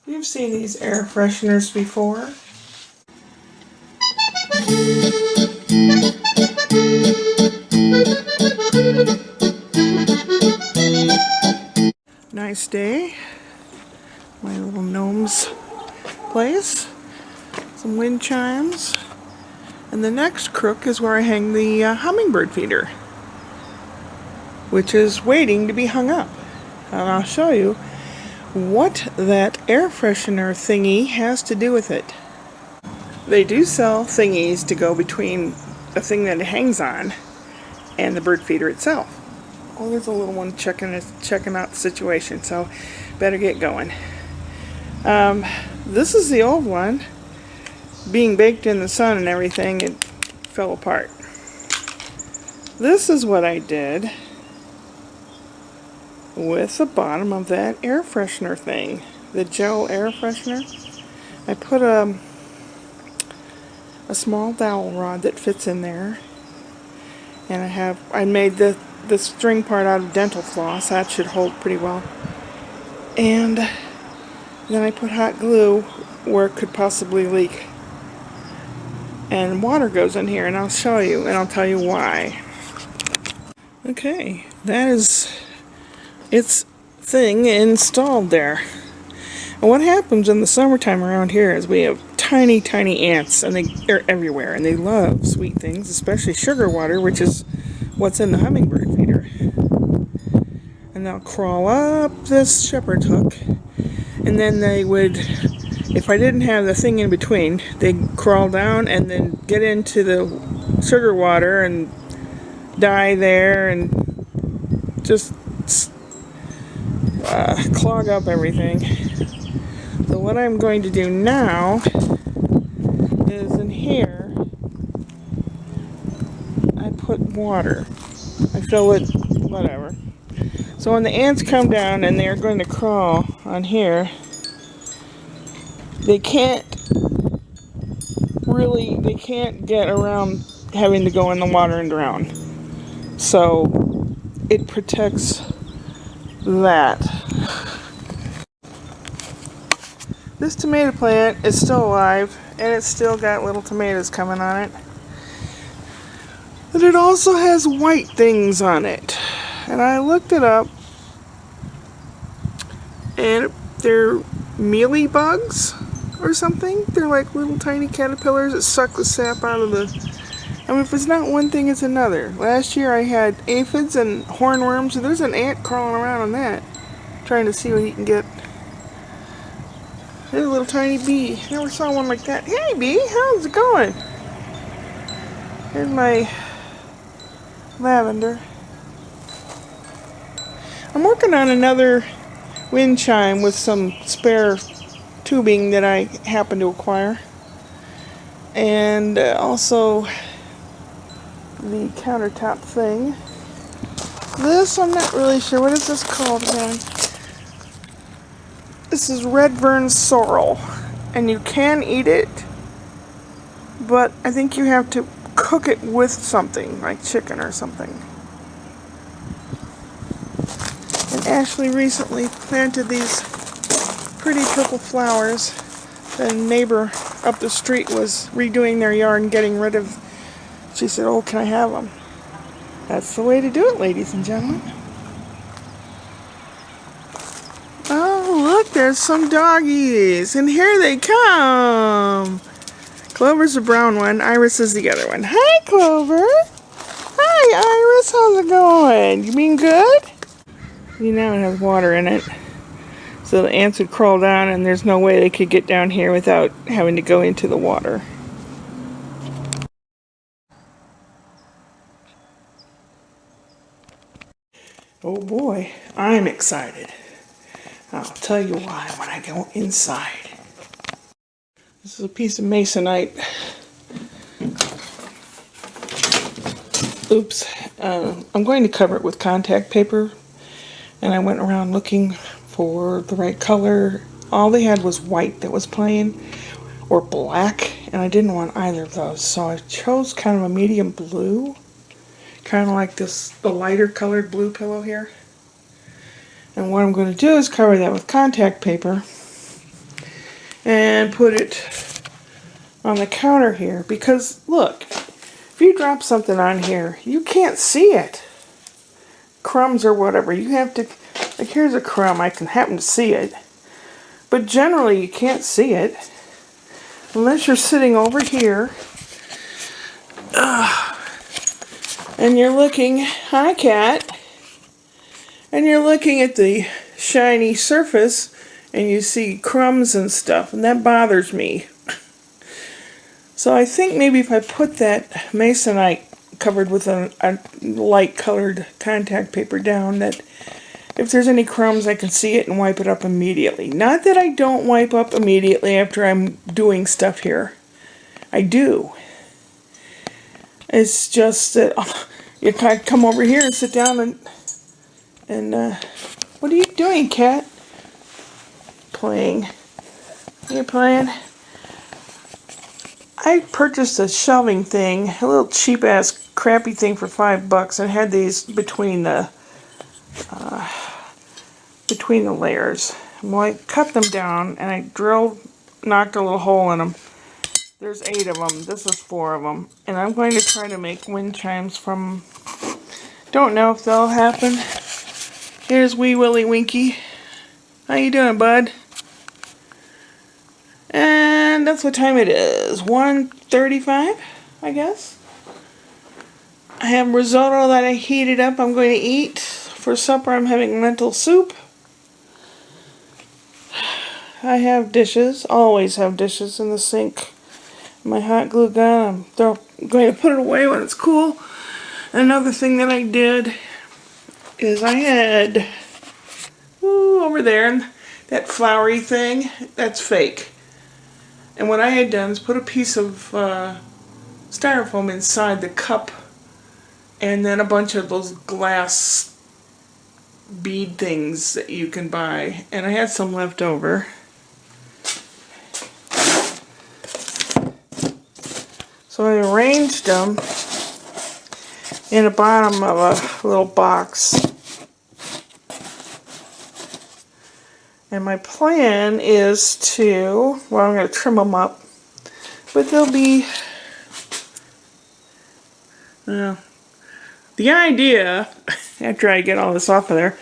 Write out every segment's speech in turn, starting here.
You've seen these air fresheners before. Nice day. My little gnome's place. Some wind chimes. And the next crook is where I hang the hummingbird feeder, which is waiting to be hung up. And I'll show you what that air freshener thingy has to do with it. They do sell thingies to go between the thing that it hangs on and the bird feeder itself. Oh, there's a little one checking out the situation, so better get going. This is the old one. Being baked in the sun and everything, it fell apart. This is what I did with the bottom of that air freshener thing, the gel air freshener. I put a small dowel rod that fits in there, and I made the string part out of dental floss. That should hold pretty well. And then I put hot glue where it could possibly leak. And water goes in here, and I'll show you, and I'll tell you why. Okay, that is its thing installed there. And what happens in the summertime around here is we have tiny, tiny ants, and they're everywhere, and they love sweet things, especially sugar water, which is what's in the hummingbird feeder. And they'll crawl up this shepherd's hook, and then they would, if I didn't have the thing in between, they'd crawl down and then get into the sugar water and die there and just clog up everything. So what I'm going to do now is in here I put water. I fill it, whatever. So when the ants come down and they're going to crawl on here, they can't get around having to go in the water and drown. So it protects that. This tomato plant is still alive, and it's still got little tomatoes coming on it. But it also has white things on it. And I looked it up, and they're mealy bugs or something. They're like little tiny caterpillars that suck the sap out of the... I mean, if it's not one thing, it's another. Last year I had aphids and hornworms, and there's an ant crawling around on that, trying to see what he can get. There's a little tiny bee. Never saw one like that. Hey bee, how's it going? Here's my lavender. I'm working on another wind chime with some spare tubing that I happened to acquire. And also the countertop thing. This, I'm not really sure. What is this called again? This is red vern sorrel, and you can eat it, but I think you have to cook it with something, like chicken or something. And Ashley recently planted these pretty purple flowers. The neighbor up the street was redoing their yard and getting rid of. She said, "Oh, can I have them?" That's the way to do it, ladies and gentlemen. Oh, look, there's some doggies, and here they come. Clover's the brown one, Iris is the other one. Hi, Clover. Hi, Iris, how's it going? You mean good? You know it has water in it. So the ants would crawl down, and there's no way they could get down here without having to go into the water. Oh boy, I'm excited. I'll tell you why when I go inside. This is a piece of masonite. Oops. I'm going to cover it with contact paper. And I went around looking for the right color. All they had was white that was plain, or black, and I didn't want either of those. So I chose kind of a medium blue. Kind of like the lighter colored blue pillow here. And what I'm going to do is cover that with contact paper and put it on the counter here, because look, if you drop something on here, you can't see it. Crumbs or whatever, you have to, like here's a crumb, I can happen to see it, but generally you can't see it unless you're sitting over here and you're looking, hi cat, and you're looking at the shiny surface and you see crumbs and stuff, and that bothers me. So I think maybe if I put that masonite covered with a light colored contact paper down, that if there's any crumbs I can see it and wipe it up immediately. Not that I don't wipe up immediately after I'm doing stuff here. I do. It's just that you kind of come over here and sit down and what are you doing, cat? Playing. You're playing? I purchased a shelving thing, a little cheap-ass crappy thing for $5, and had these between the layers. Well, I cut them down and I knocked a little hole in them. There's 8 of them. This is 4 of them, and I'm going to try to make wind chimes from. Don't know if they'll happen. Here's Wee Willie Winky. How you doing, bud? And that's what time it is. 1:35, I guess. I have risotto that I heated up. I'm going to eat. For supper, I'm having lentil soup. I have dishes. Always have dishes in the sink. My hot glue gun. I'm going to put it away when it's cool. Another thing that I did is I had over there that flowery thing. That's fake. And what I had done is put a piece of styrofoam inside the cup, and then a bunch of those glass bead things that you can buy. And I had some left over. So I arranged them in the bottom of a little box. And my plan is to, well, I'm going to trim them up, but they'll be, the idea, after I get all this off of there,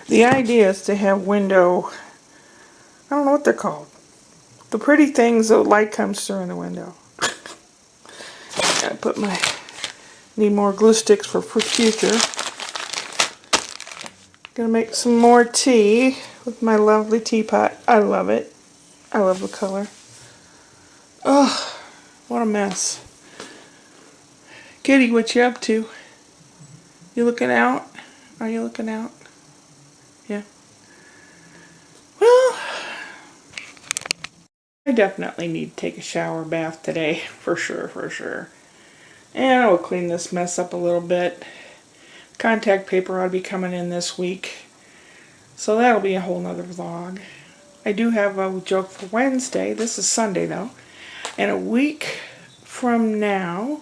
the idea is to have window, I don't know what they're called, the pretty things that light comes through in the window. Gotta put need more glue sticks for future. Gonna make some more tea with my lovely teapot. I love it. I love the color. Oh, what a mess. Kitty, what you up to? You looking out? Are you looking out? Yeah. Well, I definitely need to take a shower bath today. For sure, for sure. And I will clean this mess up a little bit. Contact paper ought to be coming in this week. So that'll be a whole nother vlog. I do have a joke for Wednesday. This is Sunday though. And a week from now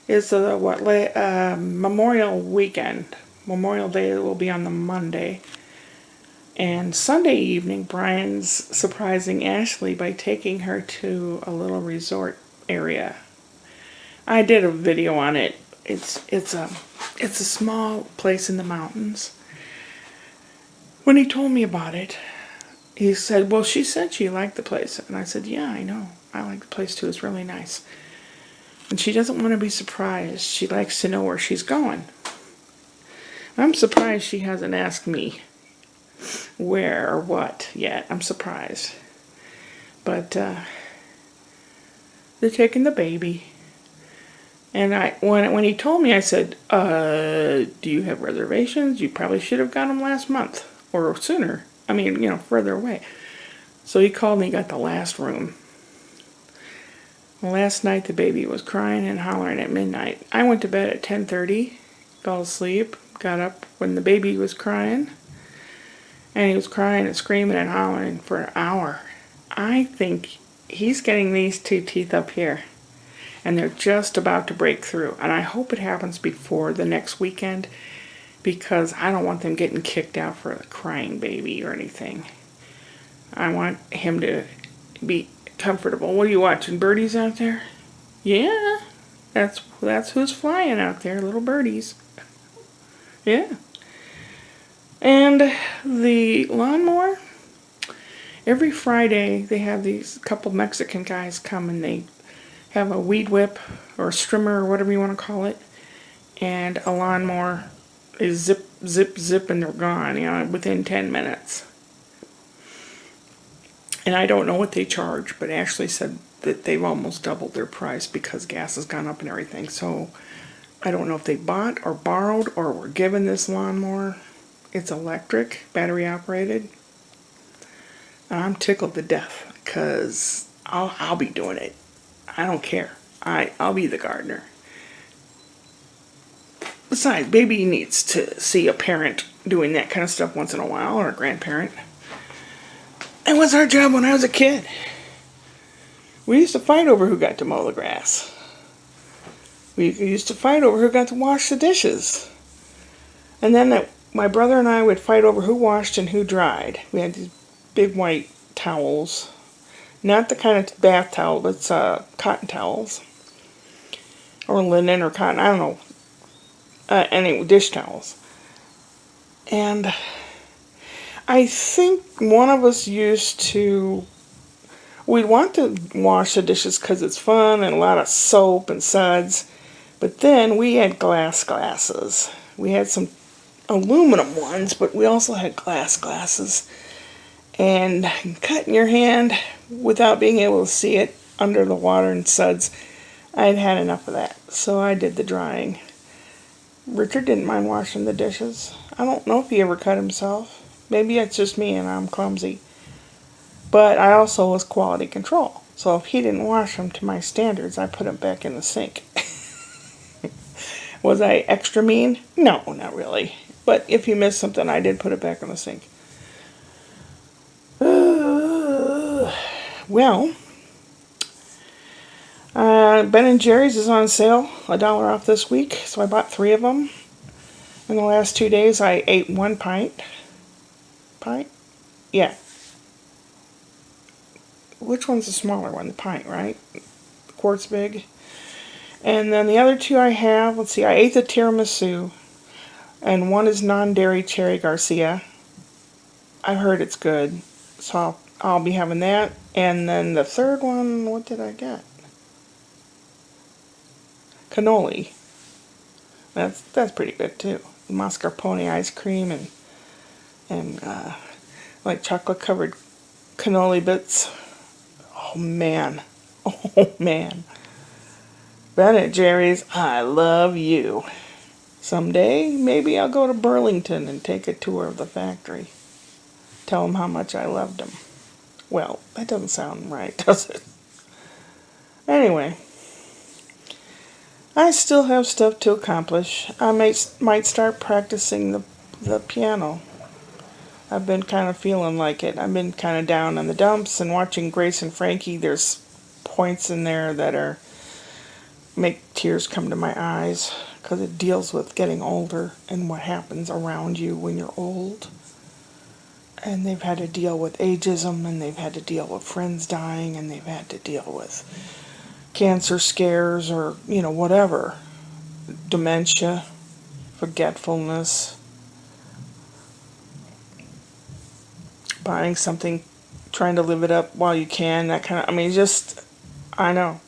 is Memorial weekend. Memorial Day will be on the Monday. And Sunday evening, Brian's surprising Ashley by taking her to a little resort area. I did a video on it. It's a small place in the mountains. When he told me about it, he said, well, she said she liked the place. And I said, yeah, I know. I like the place too. It's really nice. And she doesn't want to be surprised. She likes to know where she's going. I'm surprised she hasn't asked me where or what yet. I'm surprised. But they're taking the baby. And when he told me, I said, do you have reservations? You probably should have got them last month or sooner. I mean, you know, further away. So he called me, got the last room. Well, last night the baby was crying and hollering at midnight. I went to bed at 10:30, fell asleep, got up when the baby was crying. And he was crying and screaming and hollering for an hour. I think he's getting these 2 teeth up here. And they're just about to break through. And I hope it happens before the next weekend, because I don't want them getting kicked out for a crying baby or anything. I want him to be comfortable. What are you watching? Birdies out there? Yeah, that's who's flying out there, little birdies. Yeah. And the lawnmower, every Friday they have these couple Mexican guys come and they have a weed whip or a strimmer or whatever you want to call it, and a lawnmower is zip, zip, zip, and they're gone, within 10 minutes. And I don't know what they charge, but Ashley said that they've almost doubled their price because gas has gone up and everything. So I don't know if they bought or borrowed or were given this lawnmower. It's electric, battery operated. And I'm tickled to death because I'll be doing it. I don't care. I'll be the gardener. Besides, baby needs to see a parent doing that kind of stuff once in a while, or a grandparent. It was our job when I was a kid. We used to fight over who got to mow the grass. We used to fight over who got to wash the dishes. And then my brother and I would fight over who washed and who dried. We had these big white towels. Not the kind of bath towel, it's cotton towels. Or linen or cotton, I don't know. Anyway, dish towels. And I think one of us we'd want to wash the dishes because it's fun and a lot of soap and suds. But then we had glasses. We had some aluminum ones, but we also had glasses. And cutting your hand without being able to see it under the water and suds, I'd had enough of that. So I did the drying. Richard didn't mind washing the dishes. I don't know if he ever cut himself. Maybe it's just me and I'm clumsy. But I also was quality control. So if he didn't wash them to my standards, I put them back in the sink. Was I extra mean? No, not really. But if he missed something, I did put it back in the sink. Well, Ben & Jerry's is on sale, $1 off this week, so I bought 3 of them. In the last 2 days, I ate 1 pint. Pint? Yeah. Which one's the smaller one? The pint, right? The quart's big. And then the other 2 I have, let's see, I ate the tiramisu, and one is non-dairy cherry Garcia. I've heard it's good, so I'll be having that. And then the third one, what did I get? Cannoli. That's pretty good too. Mascarpone ice cream and like chocolate covered cannoli bits. Oh man. Oh man. Ben & Jerry's, I love you. Someday, maybe I'll go to Burlington and take a tour of the factory. Tell them how much I loved them. Well, that doesn't sound right, does it? Anyway, I still have stuff to accomplish. I might start practicing the piano. I've been kind of feeling like it. I've been kind of down in the dumps, and watching Grace and Frankie, there's points in there that make tears come to my eyes, because it deals with getting older and what happens around you when you're old. And they've had to deal with ageism, and they've had to deal with friends dying, and they've had to deal with cancer scares, or, whatever. Dementia, forgetfulness, buying something, trying to live it up while you can, that kind of, I know.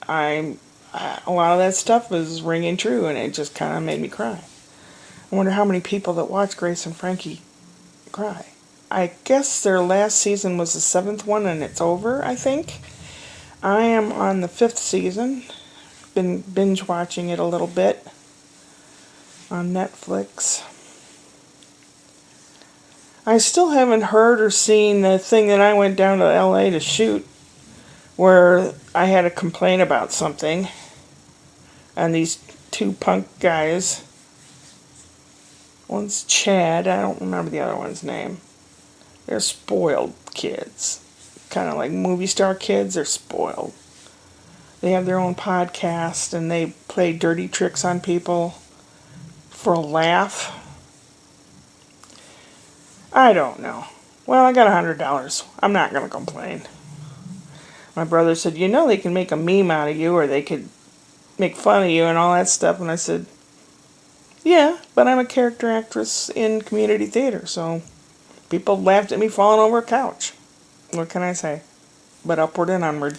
A lot of that stuff is ringing true, and it just kind of made me cry. I wonder how many people that watch Grace and Frankie cry. I guess their last season was the 7th one, and it's over, I think. I am on the 5th season. Been binge watching it a little bit on Netflix. I still haven't heard or seen the thing that I went down to LA to shoot, where I had to complain about something, and these 2 punk guys, one's Chad, I don't remember the other one's name, they're spoiled kids, kind of like movie star kids. They're spoiled. They have their own podcast, and they play dirty tricks on people for a laugh. I don't know. Well, I got $100. I'm not going to complain. My brother said, you know they can make a meme out of you, or they could make fun of you and all that stuff. And I said, yeah, but I'm a character actress in community theater, so people laughed at me falling over a couch. What can I say? But upward and onward.